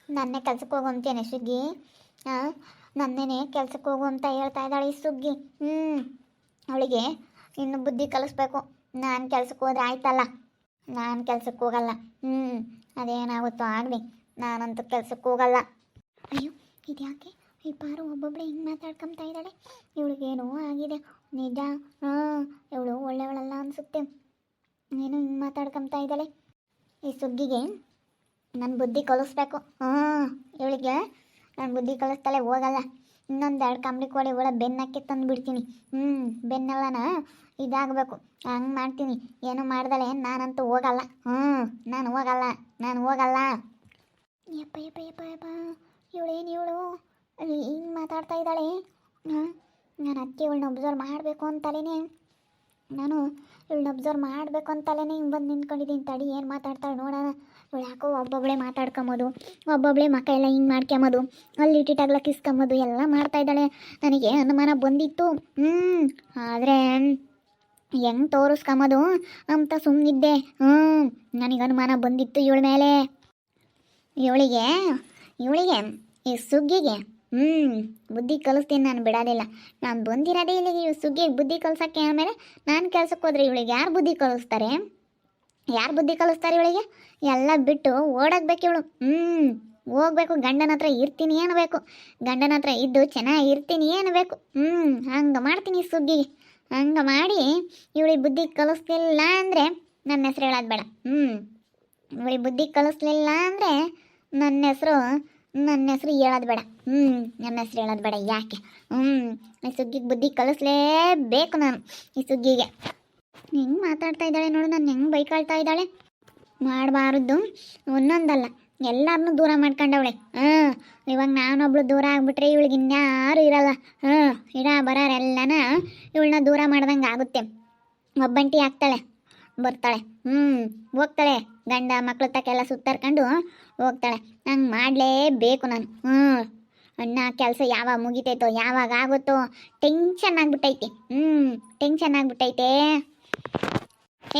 ನನ್ನೇ ಕೆಲ್ಸಕ್ಕೆ ಹೋಗು ಅಂತೇನೆ ಸುಗ್ಗಿ. ಹಾಂ, ನನ್ನೇನೆ ಕೆಲ್ಸಕ್ಕೆ ಹೋಗು ಅಂತ ಹೇಳ್ತಾ ಇದ್ದಾಳೆ ಈ ಸುಗ್ಗಿ. ಅವಳಿಗೆ ಇನ್ನು ಬುದ್ಧಿ ಕಲಿಸ್ಬೇಕು. ನಾನು ಕೆಲ್ಸಕ್ಕೆ ಹೋದ್ರೆ ಆಯ್ತಲ್ಲ, ನಾನು ಕೆಲ್ಸಕ್ಕೆ ಹೋಗಲ್ಲ. ಅದೇನಾಗುತ್ತೋ ಆಗಲಿ, ನಾನಂತೂ ಕೆಲ್ಸಕ್ಕೆ ಹೋಗಲ್ಲ. ಅಯ್ಯೋ, ಇದ್ಯಾಕೆ ಈ ಪಾರು ಒಬ್ಬೊಬ್ಬಳೆ ಹಿಂಗೆ ಮಾತಾಡ್ಕೊತಾ ಇದ್ದಾಳೆ? ಇವಳಿಗೇನೋ ಆಗಿದೆ ನಿಜ. ಇವಳು ಒಳ್ಳೆಯವಳಲ್ಲ ಅನಿಸುತ್ತೆ. ಏನೋ ಹಿಂಗೆ ಮಾತಾಡ್ಕೊತಾ ಇದ್ದಾಳೆ. ಈ ಸುಗ್ಗಿಗೆ ನನ್ನ ಬುದ್ಧಿ ಕಲಿಸ್ಬೇಕು. ಇವಳಿಗೆ ನಾನು ಬುದ್ಧಿ ಕಲಿಸ್ತಾಳೆ ಹೋಗಲ್ಲ. ಇನ್ನೊಂದೆರಡು ಕಂಬಳಿ ಕೋಳಿ ಒಳ ಬೆನ್ನಕ್ಕೆ ತಂದು ಬಿಡ್ತೀನಿ. ಬೆನ್ನೆಲ್ಲನ ಇದಾಗಬೇಕು, ಹಂಗೆ ಮಾಡ್ತೀನಿ. ಏನು ಮಾಡ್ದಳೆ ನಾನಂತೂ ಹೋಗಲ್ಲ. ನಾನು ಹೋಗಲ್ಲ. ಯಪ್ಪ ಯಪ್ಪ ಯಪ್ಪ ಯಪ್ಪ, ಇವಳು ಹಿಂಗೆ ಮಾತಾಡ್ತಾ ಇದ್ದಾಳೆ. ನಾನು ಅದಕ್ಕೆ ಇವಳನ್ನ ಒಬ್ಸರ್ವ್ ಮಾಡಬೇಕು ಅಂತಲೇ ಹಿಂಗೆ ಬಂದು ನಿಂತ್ಕೊಂಡಿದ್ದೀನಿ. ತಡಿ, ಏನು ಮಾತಾಡ್ತಾಳೆ ನೋಡೋಣ. ಇವಳು ಯಾಕೋ ಒಬ್ಬೊಬ್ಬಳೆ ಮಾತಾಡ್ಕೊಂಬೋದು, ಒಬ್ಬೊಬ್ಬಳೆ ಮಕ್ಕ ಎಲ್ಲ ಹಿಂಗೆ ಮಾಡ್ಕೊಂಬೋದು, ಅಲ್ಲಿ ಇಟ್ಟಿಟ್ಟಾಗ್ಲ ಕಿಸ್ಕೊಂಬೋದು ಎಲ್ಲ ಮಾಡ್ತಾ ಇದ್ದಾಳೆ. ನನಗೆ ಅನುಮಾನ ಬಂದಿತ್ತು. ಆದರೆ ಹೆಂಗೆ ತೋರಿಸ್ಕೊಂಬೋದು ಅಂತ ಸುಮ್ಮನಿದ್ದೆ. ನನಗೆ ಅನುಮಾನ ಬಂದಿತ್ತು ಇವಳ ಮೇಲೆ. ಇವಳಿಗೆ ಈ ಸುಗ್ಗಿಗೆ ಬುದ್ಧಿ ಕಲಿಸ್ತೀನಿ. ನಾನು ಬಿಡೋದಿಲ್ಲ. ನಾನು ಬಂದಿರೋದೇ ಇಲ್ಲಿಗೆ ಈ ಸುಗ್ಗಿಗೆ ಬುದ್ಧಿ ಕಲ್ಸೋಕ್ಕೆ. ಆಮೇಲೆ ನಾನು ಕೆಲ್ಸಕ್ಕೆ ಹೋದ್ರೆ ಇವಳಿಗೆ ಯಾರು ಬುದ್ಧಿ ಕಲಿಸ್ತಾರೆ ಇವಳಿಗೆ? ಎಲ್ಲ ಬಿಟ್ಟು ಓಡೋಗ್ಬೇಕು ಇವಳು. ಹೋಗ್ಬೇಕು, ಗಂಡನ ಹತ್ರ ಇರ್ತೀನಿ ಅನ್ನಬೇಕು. ಗಂಡನ ಹತ್ರ ಇದ್ದು ಚೆನ್ನಾಗಿರ್ತೀನಿ ಅನ್ನಬೇಕು. ಹಂಗೆ ಮಾಡ್ತೀನಿ ಸುಗ್ಗಿಗೆ. ಹಂಗೆ ಮಾಡಿ ಇವಳಿಗೆ ಬುದ್ಧಿ ಕಲಿಸ್ಲಿಲ್ಲ ಅಂದರೆ ನನ್ನ ಹೆಸ್ರು ಹೇಳೋದು ಬೇಡ. ಇವಳಿಗೆ ಬುದ್ಧಿ ಕಲಿಸ್ಲಿಲ್ಲ ಅಂದರೆ ನನ್ನ ಹೆಸ್ರು ಹೇಳೋದು ಬೇಡ. ನನ್ನ ಹೆಸ್ರು ಹೇಳೋದು ಬೇಡ. ಯಾಕೆ? ಈ ಸುಗ್ಗಿಗೆ ಬುದ್ಧಿ ಕಲಿಸ್ಲೇಬೇಕು ನಾನು. ಈ ಸುಗ್ಗಿಗೆ ಹೆಂಗೆ ಮಾತಾಡ್ತಾ ಇದ್ದಾಳೆ ನೋಡು, ನಾನು ಹೆಂಗೆ ಬೈಕಾಳ್ತಾ ಇದ್ದಾಳೆ. ಮಾಡಬಾರ್ದು ಒಂದೊಂದಲ್ಲ, ಎಲ್ಲರನ್ನೂ ದೂರ ಮಾಡ್ಕೊಂಡವಳೆ. ಇವಾಗ ನಾನೊಬ್ಳು ದೂರ ಆಗಿಬಿಟ್ರೆ ಇವಳಿಗೆ ಇನ್ಯಾರು ಇರಲ್ಲ. ಬರೋರೆಲ್ಲನ ಇವಳನ್ನ ದೂರ ಮಾಡ್ದಂಗೆ ಆಗುತ್ತೆ. ಒಬ್ಬಂಟಿ ಆಗ್ತಾಳೆ, ಬರ್ತಾಳೆ, ಹೋಗ್ತಾಳೆ, ಗಂಡ ಮಕ್ಳು ತಕ್ಕೆಲ್ಲ ಸುತ್ತಾರ್ಕೊಂಡು ಹೋಗ್ತಾಳೆ. ಹಂಗೆ ಮಾಡಲೇಬೇಕು ನಾನು. ಅಣ್ಣ ಕೆಲಸ ಯಾವಾಗ ಮುಗಿತೈತೋ, ಯಾವಾಗ ಆಗುತ್ತೋ, ಟೆನ್ಷನ್ ಆಗ್ಬಿಟ್ಟೈತೆ.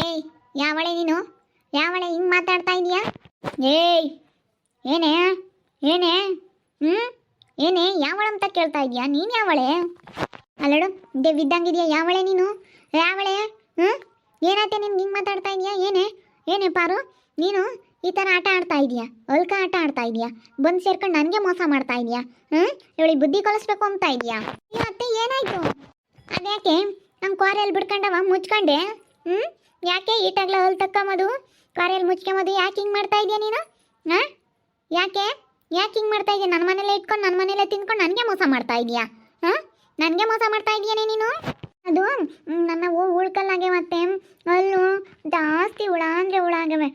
ಏಯ್, ಯಾವಳೆ ನೀನು? ಯಾವಳೆ ಹಿಂಗೆ ಮಾತಾಡ್ತಾ ಇದೀಯಾ? ಏಯ್, ಏನೇ ಯಾವಳ ಅಂತ ಕೇಳ್ತಾ ಇದೀಯಾ? ನೀನು ಯಾವಳೆ? ಅಲ್ಲಡು ಬಿದ್ದಂಗಿದೆಯಾ? ಯಾವಳೆ ನೀನು? ಯಾವಳೆ? ಏನಾಯ್ತೆ ನಿನ್ಗೆ ಹಿಂಗೆ ಮಾತಾಡ್ತಾ ಇದೀಯಾ? ಏನೇ ಪಾರು, ನೀನು ಈ ಥರ ಆಟ ಆಡ್ತಾ ಇದೀಯಾ? ಅಲ್ಕ ಆಟ ಆಡ್ತಾ ಇದೀಯಾ? ಬಂದು ಸೇರ್ಕೊಂಡು ನನಗೆ ಮೋಸ ಮಾಡ್ತಾ ಇದೀಯಾ? ಇವಳಿಗೆ ಬುದ್ಧಿ ಕಲಿಸ್ಬೇಕು ಅಂತ ಇದೀಯಾ? ಅತ್ತೆ ಏನಾಯ್ತು? ಅದ್ಯಾಕೆ ನಂಗೆ ಕ್ವಾರಿಯಲ್ಲಿ ಬಿಡ್ಕೊಂಡವ ಮುಚ್ಕೊಂಡೆ? ಯಾಕೆ ಈಟಾಗ್ಲ ಅಲ್ಲಿ ತಕ್ಕೊಂಬೋದು, ಕ್ವಾರಿಯಲ್ಲಿ ಮುಚ್ಕೊಂಬೋದು? ಯಾಕೆ ಹಿಂಗೆ ಮಾಡ್ತಾ ಇದೀಯ ನೀನು? ಯಾಕೆ ಹಿಂಗೆ ಮಾಡ್ತಾ ಇದೀಯ? ನನ್ನ ಮನೇಲೆ ಇಟ್ಕೊಂಡು ನನ್ನ ಮನೇಲೆ ತಿನ್ಕೊಂಡು ನನಗೆ ಮೋಸ ಮಾಡ್ತಾ ಇದೀಯಾ? ನನಗೆ ಮೋಸ ಮಾಡ್ತಾ ಇದೀಯನೇ ನೀನು? ಅದು ನನ್ನ ಉಳ್ಕಲ್ಲಾಗೆ ಮತ್ತೆ ಅಲ್ಲೂ ಜಾಸ್ತಿ ಹುಳ ಅಂದರೆ ಹುಳ ಆಗವೆ.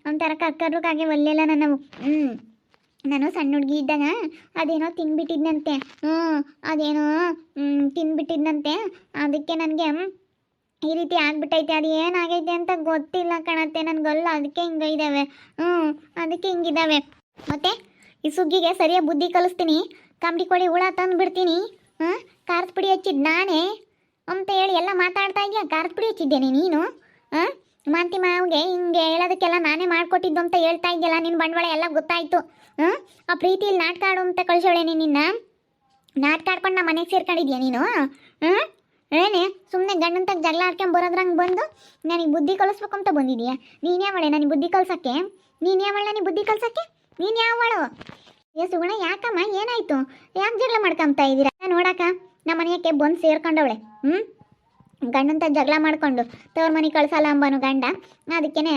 ಒಂಥರ ಕರ್ಕರ್ಗಾಗೆ ಒಲ್ಲೆಲ್ಲ ನನ್ನವು. ನಾನು ಸಣ್ಣ ಹುಡುಗಿ ಇದ್ದಾಗ ಅದೇನೋ ತಿನ್ಬಿಟ್ಟಿದ್ನಂತೆ. ಅದಕ್ಕೆ ನನಗೆ ಈ ರೀತಿ ಆಗ್ಬಿಟ್ಟೈತೆ. ಅದು ಏನಾಗೈತೆ ಅಂತ ಗೊತ್ತಿಲ್ಲ ಕಣತ್ತೆ ನನಗಲ್ಲ. ಅದಕ್ಕೆ ಹಿಂಗೆ ಇದ್ದಾವೆ. ಅದಕ್ಕೆ ಹಿಂಗಿದ್ದಾವೆ. ಮತ್ತೆ ಈ ಸುಗ್ಗಿಗೆ ಸರಿಯಾಗಿ ಬುದ್ಧಿ ಕಲಿಸ್ತೀನಿ. ಕಂಬಳಿ ಕೋಳಿ ಹುಳ ತಂದು ಬಿಡ್ತೀನಿ. ಖಾರದ ಪುಡಿ ಹಚ್ಚಿದ್ದು ನಾನೇ ಅಂತ ಹೇಳಿ ಎಲ್ಲ ಮಾತಾಡ್ತಾ ಇದೆಯಾ? ಖಾರದ ಪುಡಿ ಹಚ್ಚಿದ್ದೇನೆ ನೀನು? ಮಾಂತಿ ಮಾವಿಗೆ ಹಿಂಗೆ ಹೇಳೋದಕ್ಕೆಲ್ಲ ನಾನೇ ಮಾಡಿಕೊಟ್ಟಿದ್ದು ಅಂತ ಹೇಳ್ತಾ ಇದೆಯಲ್ಲ. ನಿನ್ನ ಬಂಡವಾಳ ಎಲ್ಲ ಗೊತ್ತಾಯಿತು. ಆ ಪ್ರೀತಿಯಲ್ಲಿ ನಾಟಕ ಆಡು ಅಂತ ಕಳಿಸೋಳೇನೆ ನಿನ್ನ. ನಾಟಕ ಆಡ್ಕೊಂಡು ನಮ್ಮ ಮನೆಗೆ ಸೇರ್ಕೊಂಡಿದ್ಯಾ ನೀನು? ಏನೇ ಸುಮ್ಮನೆ ಗಂಡಂತಾಗ ಜಗಳ ಆಡ್ಕೊಂಡು ಬರೋದ್ರಂಗೆ ಬಂದು ನನಗೆ ಬುದ್ಧಿ ಕಲಿಸ್ಬೇಕು ಅಂತ ಬಂದಿದೀಯಾ? ನೀನು ಯಾವಳೆ ನನಗೆ ಬುದ್ಧಿ ಕಲ್ಸೋಕ್ಕೆ? ನೀನು ಯಾವಳು? ಸುಗುಣ, ಯಾಕಮ್ಮ ಏನಾಯಿತು? ಯಾಕೆ ಜಗಳ ಮಾಡ್ಕೊಂತ ಇದ್ದೀರಾ? ನೋಡಕ್ಕ ನಮ್ಮ ಮನೆಯಕ್ಕೆ ಬಂದು ಸೇರ್ಕೊಂಡವಳೆ. ಗಂಡಂತ ಜಗಳ ಮಾಡ್ಕೊಂಡು ತವ್ರ ಮನೆಗೆ ಕಳ್ಸಲ್ಲ ಅಂಬನು ಗಂಡ. ಅದಕ್ಕೇನೆ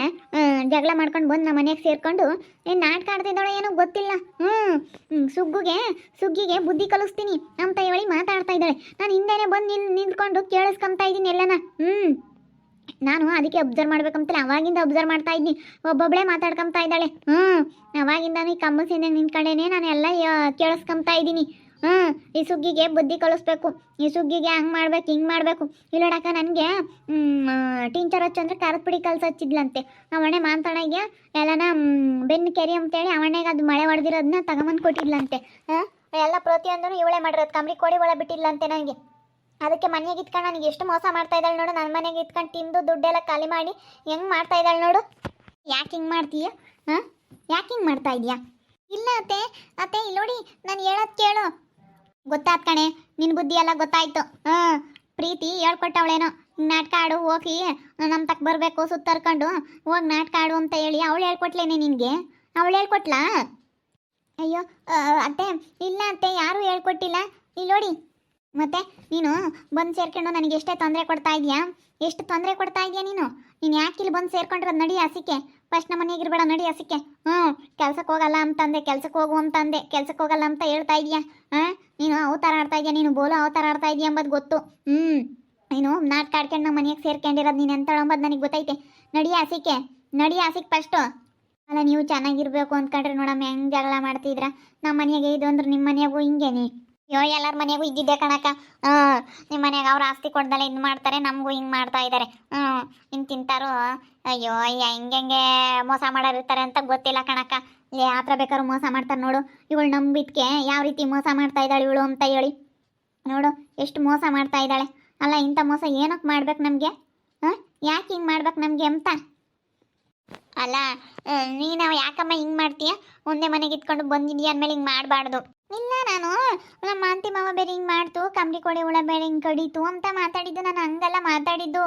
ಜಗಳ ಮಾಡ್ಕೊಂಡು ಬಂದು ನಮ್ಮ ಮನೆಗೆ ಸೇರ್ಕೊಂಡು ಏನು ನಾಟಕ ಆಡ್ತಿದ್ದಾಳೆ ಏನೋ ಗೊತ್ತಿಲ್ಲ. ಸುಗ್ಗಿಗೆ ಬುದ್ಧಿ ಕಲಿಸ್ತೀನಿ ಅಂತ ಹೇಳಿ ಮಾತಾಡ್ತಾ ಇದ್ದಾಳೆ. ನಾನು ಹಿಂದೆನೇ ಬಂದು ನಿಂತ್ಕೊಂಡು ಕೇಳಿಸ್ಕೊಂತ ಇದ್ದೀನಿ ಎಲ್ಲನ. ನಾನು ಅದಕ್ಕೆ ಅಬ್ಸರ್ವ್ ಮಾಡ್ಬೇಕಂತಲೇ ಅವಾಗಿಂದ ಅಬ್ಸರ್ವ್ ಮಾಡ್ತಾ ಇದ್ದೀನಿ. ಒಬ್ಬೊಬ್ಬಳೇ ಮಾತಾಡ್ಕೊಂತ ಇದ್ದಾಳೆ. ಅವಾಗಿಂದ ನೀ ಕಮ್ಮಸಿಂದ ನಿಂತ್ಕೊಂಡೇನೆ ನಾನು ಎಲ್ಲ ಕೇಳಿಸ್ಕೊಂತ ಇದ್ದೀನಿ. ಈ ಸುಗ್ಗಿಗೆ ಬುದ್ಧಿ ಕಲಿಸ್ಬೇಕು. ಈ ಸುಗ್ಗಿಗೆ ಹಂಗೆ ಮಾಡ್ಬೇಕು, ಹಿಂಗೆ ಮಾಡಬೇಕು. ಇಲ್ಲೋಡಕ್ಕ ನನಗೆ ಟೀಚರ್ ಹಚ್ಚಂದ್ರೆ ಖಾರದ ಪುಡಿ ಹಚ್ಚಿದ್ಲಂತೆ. ಅವಣ್ಣೆ ಮಾತಾಡೋಗೆ ಎಲ್ಲನ ಬೆನ್ನು ಕೆರಿ ಅಂತೇಳಿ ಅವಣ್ಣೆಗೆ ಅದು ಮಳೆ ಹೊಡೆದಿರೋದನ್ನ ತಗೊಂಬಂದು ಕೊಟ್ಟಿದ್ಲಂತೆ. ಎಲ್ಲ ಪ್ರತಿಯೊಂದೂ ಇವಳೇ ಮಾಡಿರೋದು. ಕಂಬಳಿ ಕೋಡಿ ಒಳ ಬಿಟ್ಟಿದ್ಲಂತೆ ನನಗೆ. ಅದಕ್ಕೆ ಮನೆಗೆ ಇಟ್ಕೊಂಡು ನನಗೆ ಎಷ್ಟು ಮೋಸ ಮಾಡ್ತಾ ಇದ್ದಾಳೆ ನೋಡು. ನನ್ನ ಮನೆಗೆ ಇಟ್ಕೊಂಡು ತಿಂದು ದುಡ್ಡೆಲ್ಲ ಖಾಲಿ ಮಾಡಿ ಹೆಂಗೆ ಮಾಡ್ತಾ ಇದ್ದಾಳೆ ನೋಡು. ಯಾಕೆ ಹಿಂಗೆ ಮಾಡ್ತೀಯ? ಯಾಕೆ ಹಿಂಗೆ ಮಾಡ್ತಾ ಇದೀಯಾ? ಇಲ್ಲ ಅತ್ತೆ, ಅತ್ತೆ ಇಲ್ಲಿ ನೋಡಿ, ನಾನು ಹೇಳೋದು ಕೇಳು. ಗೊತ್ತಾತ್ ಕಣೆ, ನಿನ್ ಬುದ್ಧಿ ಎಲ್ಲ ಗೊತ್ತಾಯ್ತು. ಪ್ರೀತಿ ಹೇಳ್ಕೊಟ್ಟವಳೇನೋ, ನಾಟಕ ಆಡು ಹೋಗಿ ನಮ್ಮ ತಕ್ಕ ಬರಬೇಕು ಸುತ್ತರ್ಕೊಂಡು ಹೋಗಿ ನಾಟಕ ಆಡು ಅಂತ ಹೇಳಿ ಅವಳು ಹೇಳ್ಕೊಟ್ಲೇನೆ ನಿನಗೆ? ಅವಳು ಹೇಳ್ಕೊಟ್ಲಾ? ಅಯ್ಯೋ ಅತ್ತೆ, ಇಲ್ಲ ಅತ್ತೆ, ಯಾರೂ ಹೇಳ್ಕೊಟ್ಟಿಲ್ಲ. ಇಲ್ಲಿ ನೋಡಿ, ಮತ್ತೆ ನೀನು ಬಂದು ಸೇರ್ಕೊಂಡು ನನಗೆ ಎಷ್ಟೇ ತೊಂದರೆ ಕೊಡ್ತಾ ಇದೀಯಾ, ಎಷ್ಟು ತೊಂದರೆ ಕೊಡ್ತಾ ಇದೀಯಾ ನೀನು. ಯಾಕೆ ಇಲ್ಲಿ ಬಂದು ಸೇರ್ಕೊಂಡಿರೋದು? ನಡಿ ಹಸಿಕೆ, ಫಸ್ಟ್ ನಮ್ಮ ಮನೆಗಿರ್ಬೇಡ, ನಡಿ ಹಸಿಕೆ. ಕೆಲ್ಸಕ್ಕೆ ಹೋಗಲ್ಲ ಅಂತಂದೆ, ಕೆಲ್ಸಕ್ಕೆ ಹೋಗು ಅಂತಂದೆ, ಕೆಲ್ಸಕ್ಕೆ ಹೋಗಲ್ಲ ಅಂತ ಹೇಳ್ತಾ ಇದೀಯಾ. ನೀನು ಅವತಾರ ಆಡ್ತಾ ಇದೀಯಾ, ನೀನು ಬೋಲು ಅವತಾರ ಆಡ್ತಾ ಇದೀಯ ಅಂಬದು ಗೊತ್ತು. ನೀನು ನಾಟಕ ಆಡ್ಕೊಂಡು ನಮ್ಮ ಮನೆಗೆ ಸೇರ್ಕೊಂಡಿರೋದು ನೀನು ಎಂತ ಅಂಬದು ನನಗೆ ಗೊತ್ತೈತೆ. ನಡಿ ಹಸಿಕೆ, ನಡಿ ಹಸಿಕ್ ಫಸ್ಟು. ಅಲ್ಲ, ನೀವು ಚೆನ್ನಾಗಿರ್ಬೇಕು ಅಂದ್ಕೊಂಡ್ರೆ ನೋಡಮ್ಮ ಹೆಂಗೆ ಜಗಳ ಮಾಡ್ತಿದ್ರ. ನಮ್ಮ ಮನೆಗೆ ಇದು ಅಂದ್ರೆ ನಿಮ್ಮ ಮನೆಯಾಗೂ ಹಿಂಗೇನಿ? ಅಯ್ಯೋ, ಎಲ್ಲರ ಮನೆಗೂ ಇದ್ದಿದ್ದೆ ಕಣಕ್ಕ. ನಿಮ್ಮ ಮನೆಯಾಗ ಅವ್ರು ಆಸ್ತಿ ಕೊಡ್ದಲ್ಲ ಇದು ಮಾಡ್ತಾರೆ, ನಮಗೂ ಹಿಂಗೆ ಮಾಡ್ತಾ ಇದ್ದಾರೆ. ಹಿಂಗೆ ತಿಂತಾರೋ. ಅಯ್ಯೋ ಅಯ್ಯ, ಹಿಂಗೆ ಮೋಸ ಮಾಡೋರಿರ್ತಾರೆ ಅಂತ ಗೊತ್ತಿಲ್ಲ ಕಣಕ್ಕ. ಆ ಥರ ಬೇಕಾದ್ರೂ ಮೋಸ ಮಾಡ್ತಾರೆ ನೋಡು. ಇವಳು ನಂಬಿದ್ಕೆ ಯಾವ ರೀತಿ ಮೋಸ ಮಾಡ್ತಾ ಇದ್ದಾಳೆ ಇವಳು ಅಂತ ಹೇಳಿ ನೋಡು, ಎಷ್ಟು ಮೋಸ ಮಾಡ್ತಾ ಇದ್ದಾಳೆ. ಅಲ್ಲ, ಇಂಥ ಮೋಸ ಏನಕ್ಕೆ ಮಾಡ್ಬೇಕು ನಮಗೆ? ಯಾಕೆ ಹಿಂಗೆ ಮಾಡ್ಬೇಕು ನಮಗೆ ಅಂತ? ಅಲ್ಲ, ನೀನು ಯಾಕಮ್ಮ ಹಿಂಗೆ ಮಾಡ್ತೀಯ? ಒಂದೇ ಮನೆಗೆ ಇಟ್ಕೊಂಡು ಬಂದಿದ್ಯಾ ಅಂದಮೇಲೆ ಹಿಂಗೆ ಮಾಡಬಾರ್ದು. ಇಲ್ಲ, ನಾನು ನಮ್ಮ ಮಾಂತಿ ಮಾವ ಬೇರೆ ಹಿಂಗೆ ಮಾಡ್ತು, ಕಂಬಳಿ ಕೊಡೆ ಹುಳ ಬೇರೆ ಹಿಂಗೆ ಕಡೀತು ಅಂತ ಮಾತಾಡಿದ್ದು. ನಾನು ಹಂಗೆಲ್ಲ ಮಾತಾಡಿದ್ದು.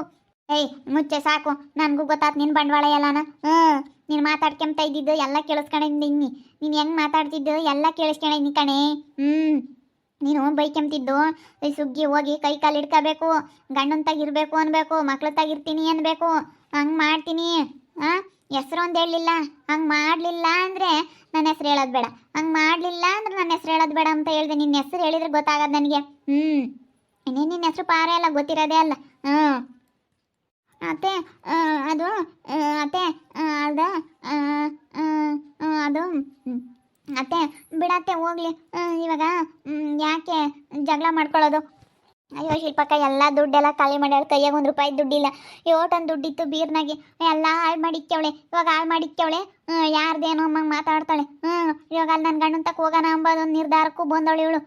ಏಯ್ ಮುಚ್ಚೆ ಸಾಕು, ನನಗೂ ಗೊತ್ತಾತು ನಿನ್ನ ಬಂಡವಾಳ ಎಲ್ಲಾನ. ನೀನು ಮಾತಾಡ್ಕೊಂತ ಇದ್ದಿದ್ದು ಎಲ್ಲ ಕೇಳಿಸ್ಕೊಂಡಿದ್ದೀನಿ. ನೀನು ಹೆಂಗೆ ಮಾತಾಡ್ತಿದ್ದು ಎಲ್ಲ ಕೇಳಿಸ್ಕೊಂಡಿದ್ದೀನಿ ಕಣೆ. ನೀನು ಬೈಕೆಂತಿದ್ದು ಸುಗ್ಗಿ ಹೋಗಿ ಕೈ ಕಾಲು ಹಿಡ್ಕೋಬೇಕು, ಗಂಡಂತಾಗಿರ್ಬೇಕು ಅನ್ಬೇಕು, ಮಕ್ಳತ್ತಾಗಿರ್ತೀನಿ ಅನ್ಬೇಕು. ಹಂಗೆ ಮಾಡ್ತೀನಿ. ಹೆಸ್ರು ಒಂದು ಹೇಳಲಿಲ್ಲ, ಹಂಗೆ ಮಾಡಲಿಲ್ಲ ಅಂದರೆ ನನ್ನ ಹೆಸ್ರು ಹೇಳೋದು ಬೇಡ, ಹಂಗೆ ಮಾಡಲಿಲ್ಲ ಅಂದ್ರೆ ನನ್ನ ಹೆಸ್ರು ಹೇಳೋದು ಬೇಡ ಅಂತ ಹೇಳಿದೆ. ನಿನ್ನ ಹೆಸ್ರು ಹೇಳಿದ್ರೆ ಗೊತ್ತಾಗೋದು ನನಗೆ. ಇನ್ನೇನು ನಿನ್ನ ಹೆಸ್ರು ಪಾರೆ ಅಲ್ಲ, ಗೊತ್ತಿರೋದೇ ಅಲ್ಲ. ಅತ್ತೆ ಅದು ಅತ್ತೆ ಅದು ಅದು ಅತ್ತೆ ಬಿಡತ್ತೆ ಹೋಗ್ಲಿ. ಇವಾಗ ಯಾಕೆ ಜಗಳ ಮಾಡ್ಕೊಳ್ಳೋದು? ಅಯ್ಯೋ ಶಿಲ್ಪಕ್ಕ, ಎಲ್ಲ ದುಡ್ಡೆಲ್ಲ ಖಾಲಿ ಮಾಡ್ಯಾಳ, ಕೈಯಾಗ ₹1 ದುಡ್ಡಿಲ್ಲ. ಏಟೊಂದು ದುಡ್ಡಿತ್ತು ಬೀರ್ನಾಗೆ, ಎಲ್ಲ ಹಾಳು ಮಾಡಿಕ್ಕವಳೆ. ಇವಾಗ ಹಾಳು ಮಾಡಿಕ್ಕವಳೆ, ಯಾರ್ದೇನೋ ಅಮ್ಮಂಗೆ ಮಾತಾಡ್ತಾಳೆ. ಇವಾಗ ಅಲ್ಲಿ ನನ್ನ ಗಂಡನ ತಕ್ಕ ಹೋಗೋಣ ಅಂಬೋದೊಂದು ನಿರ್ಧಾರಕ್ಕೂ ಬಂದವಳು ಇವಳು.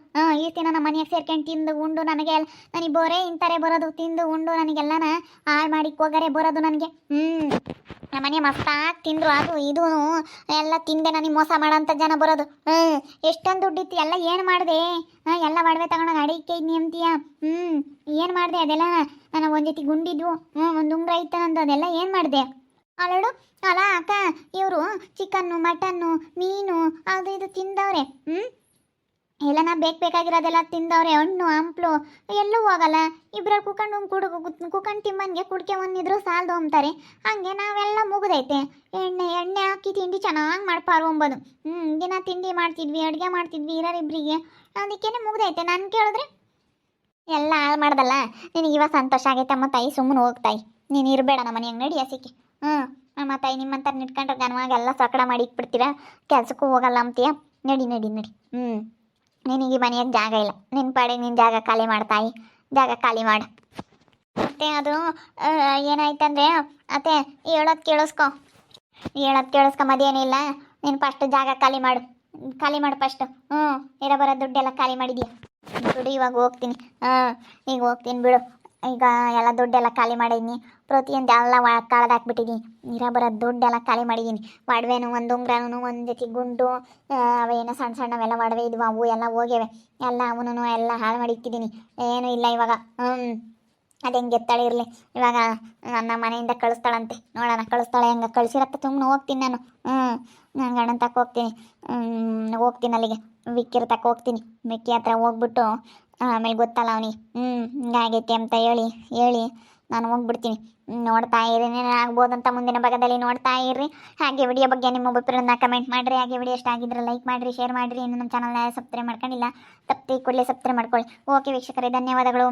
ಈ ದಿನ ನಮ್ಮ ಮನೆಗೆ ಸೇರ್ಕೊಂಡು ತಿಂದು ಉಂಡು ನನಗೆ ನನಗೆ ಬೋರೇ ಇಂತಾರೆ ಬರೋದು, ತಿಂದು ಉಂಡು ನನಗೆಲ್ಲನ ಹಾಳು ಮಾಡಿಕ್ಕೆ ಹೋಗಾರೆ ಬರೋದು ನನಗೆ. ನಮ್ಮ ಮನೆ ಮಸ್ತಾಗಿ ತಿಂದರು, ಅದು ಇದು ಎಲ್ಲ ತಿಂದೆ ನನಗೆ ಮೋಸ ಮಾಡೋಂಥ ಜನ ಬರೋದು. ಎಷ್ಟೊಂದು ದುಡ್ಡಿತ್ತು, ಎಲ್ಲ ಏನು ಮಾಡಿದೆ? ಎಲ್ಲ ಒಡವೆ ತಗೊಂಡೋಗಿ ಅಡಿಕೆ ಇದ್ನಿ ಅಂತೀಯ. ಏನು ಮಾಡಿದೆ ಅದೆಲ್ಲ? ನಾನು ಒಂದು ಜೊತೆ ಗುಂಡಿದ್ವು, ಒಂದು ಉಂಗ್ರ ಇತ್ತು ನಂದು, ಅದೆಲ್ಲ ಏನು ಮಾಡಿದೆ? ಅಲ್ಲೋಡು, ಅಲ್ಲ ಅಕ್ಕ, ಇವರು ಚಿಕನ್ನು ಮಟನ್ನು ಮೀನು ಅದು ಇದು ತಿಂದವ್ರೆ. ಎಲ್ಲ ನಾ ಬೇಕಾಗಿರೋದೆಲ್ಲ ತಿಂದವ್ರೆ. ಹಣ್ಣು ಹಂಪ್ಲು ಎಲ್ಲೂ ಹೋಗಲ್ಲ. ಇಬ್ಬರಲ್ಲಿ ಕುಕ್ಕಂಡು ತಿಮ್ಮನ್ಗೆ ಕುಡ್ಕೆ ಒಂದಿದ್ರು ಸಾಲದು ಅಂತಾರೆ. ಹಂಗೆ ನಾವೆಲ್ಲ ಮುಗಿದೈತೆ. ಎಣ್ಣೆ ಹಾಕಿ ತಿಂಡಿ ಚೆನ್ನಾಗಿ ಮಾಡ್ಪಾರು ಅಂಬೋದು. ದಿನ ತಿಂಡಿ ಮಾಡ್ತಿದ್ವಿ, ಅಡುಗೆ ಮಾಡ್ತಿದ್ವಿ ಇಬ್ಬರಿಗೆ, ಅದಕ್ಕೇನೆ ಮುಗ್ದೈತೆ. ನಾನು ಕೇಳಿದ್ರೆ ಎಲ್ಲ ಹಾಳು ಮಾಡ್ದಲ್ಲ. ನಿನಗೆ ಇವಾಗ ಸಂತೋಷ ಆಗೈತೆ ಅಮ್ಮ ತಾಯಿ, ಸುಮ್ಮನೆ ಹೋಗ್ತಾಯಿ, ನೀನು ಇರಬೇಡ ನಮ್ಮ ಮನೆಯಾಗ. ನಡಿ ಹಸಿಕೆ. ನಮ್ಮ ತಾಯಿ ನಿಮ್ಮಂತ ನಿಟ್ಕೊಂಡ್ರೆ ಗನವಾಗೆಲ್ಲ ಸಕಡ ಮಾಡಿ ಇಟ್ಬಿಡ್ತೀರ, ಕೆಲ್ಸಕ್ಕೂ ಹೋಗಲ್ಲ ಅಂತೀಯ. ನಡಿ ನಡಿ ನಡಿ. ನಿನಗೆ ಮನೆಯಾಗ ಜಾಗ ಇಲ್ಲ, ನಿನ್ನ ಪಾಡಿಗೆ ನೀನು ಜಾಗ ಖಾಲಿ ಮಾಡ್ತಾಯಿ, ಜಾಗ ಖಾಲಿ ಮಾಡು. ಮತ್ತೆ ಅದು ಏನಾಯ್ತಂದ್ರೆ ಅತ್ತೆ, ಹೇಳೋದು ಕೇಳಿಸ್ಕೊ, ಮದೇನಿಲ್ಲ. ನೀನು ಫಸ್ಟ್ ಜಾಗ ಖಾಲಿ ಮಾಡು ಫಸ್ಟು. ಇರೋ ಬರೋ ದುಡ್ಡೆಲ್ಲ ಖಾಲಿ ಮಾಡಿದ್ಯಾ? ದುಡ್ಡು ಇವಾಗ ಹೋಗ್ತೀನಿ. ಈಗ ಹೋಗ್ತೀನಿ ಬಿಡು. ಈಗ ಎಲ್ಲ ದುಡ್ಡೆಲ್ಲ ಖಾಲಿ ಮಾಡಿದ್ದೀನಿ, ಪ್ರತಿಯೊಂದು ಎಲ್ಲ ಕಳೆದಾಕ್ಬಿಟ್ಟಿದ್ದೀನಿ. ಇರೋ ಬರೋ ದುಡ್ಡೆಲ್ಲ ಖಾಲಿ ಮಾಡಿದ್ದೀನಿ. ಒಡವೆನು, ಒಂದು ಉಂಗ್ರನೂ, ಒಂದು ಜೊತೆ ಗುಂಡು, ಅವೇನೋ ಸಣ್ಣ ಸಣ್ಣವೆಲ್ಲ ಒಡವೆ ಇದ್ವು, ಅವು ಎಲ್ಲ ಹೋಗ್ಯವೆ. ಎಲ್ಲ ಅವನು ಎಲ್ಲ ಹಾಳು ಮಾಡಿ ಇಟ್ಟಿದ್ದೀನಿ. ಏನೂ ಇಲ್ಲ ಇವಾಗ. ಅದು ಹೆಂಗೆ ಎತ್ತಾಳೆ ಇರಲಿ. ಇವಾಗ ನನ್ನ ಮನೆಯಿಂದ ಕಳಿಸ್ತಾಳಂತೆ, ನೋಡೋಣ ಕಳಿಸ್ತಾಳೆ ಹೆಂಗೆ. ಕಳಿಸಿರತ್ತ ಸುಮ್ಮನೆ ಹೋಗ್ತೀನಿ ನಾನು. ನಾನು ಗಂಡನ ತಕ್ಕ ಹೋಗ್ತೀನಿ ಅಲ್ಲಿಗೆ, ವಿಕ್ಕಿರ ತಕ್ಕ ಹೋಗ್ತೀನಿ. ವಿಕ್ಕಿ ಹತ್ರ ಹೋಗ್ಬಿಟ್ಟು ಆಮೇಲೆ ಗೊತ್ತಲ್ಲ ಅವನಿಗೆ ಹಿಂಗಾಗೈತೆ ಅಂತ ಹೇಳಿ ನಾನು ಹೋಗ್ಬಿಡ್ತೀನಿ. ನೋಡ್ತಾ ಇರಿ, ಆಗ್ಬೋದಂತ ಮುಂದಿನ ಭಾಗದಲ್ಲಿ ನೋಡ್ತಾ ಇರ್ರಿ. ಹಾಗೆ ವಿಡಿಯೋ ಬಗ್ಗೆ ನಿಮ್ಮ ಒಬ್ಬೊಬ್ಬರನ್ನ ಕಮೆಂಟ್ ಮಾಡಿರಿ. ಹಾಗೆ ವಿಡಿಯೋ ಇಷ್ಟ ಆಗಿದ್ರೆ ಲೈಕ್ ಮಾಡಿರಿ, ಶೇರ್ ಮಾಡಿರಿ. ಇನ್ನು ನಮ್ಮ ಚಾನಲ್ನ ಸಬ್ಸ್ಕ್ರೈಬ್ ಮಾಡ್ಕೊಂಡಿಲ್ಲ, ತಪ್ಪಿ ಕೂಡಲೇ ಸಬ್ಸ್ಕ್ರೈಬ್ ಮಾಡ್ಕೊಳ್ಳಿ. ಓಕೆ ವೀಕ್ಷಕರೇ, ಧನ್ಯವಾದಗಳು.